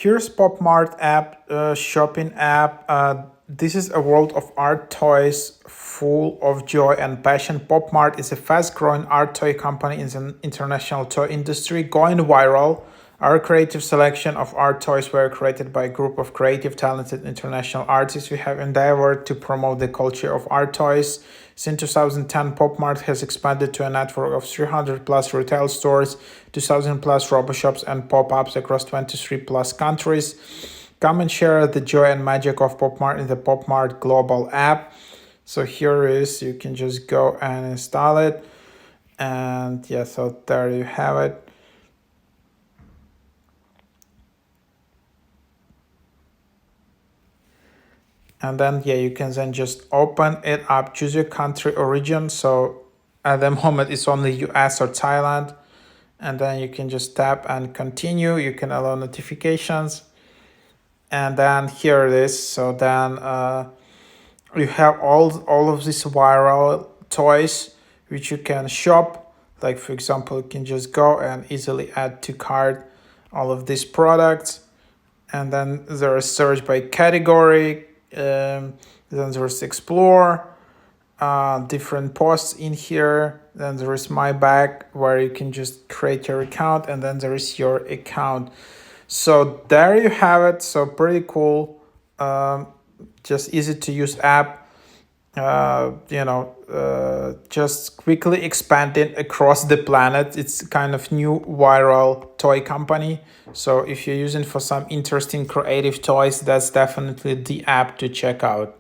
here's MART app, shopping app. This is a world of art toys full of joy and passion. MART is a fast-growing art toy company in the international toy industry, going viral. Our creative selection of art toys were created by a group of creative, talented international artists. We have endeavored to promote the culture of art toys. Since 2010, MART has expanded to a network of 300 plus retail stores, 2,000 plus RoboShops and pop-ups across 23 plus countries. Come and share the joy and magic of MART in the MART Global app. So here is, you can just go and install it. And yeah, so there you have it. And then, yeah, you can then just open it up, choose your country origin. So at the moment, it's only US or Thailand. And then you can just tap and continue. You can allow notifications. And then here it is. So then you have all of these viral toys, which you can shop. Like, for example, you can just go and easily add to cart all of these products. And then there is search by category. Then there's explore, different posts in here. Then there is my bag, where you can just create your account, and then there is your account. So there you have it. So pretty cool, just easy to use app. Just quickly expanding across the planet. It's kind of new viral toy company. So if you're using for some interesting creative toys, that's definitely the app to check out.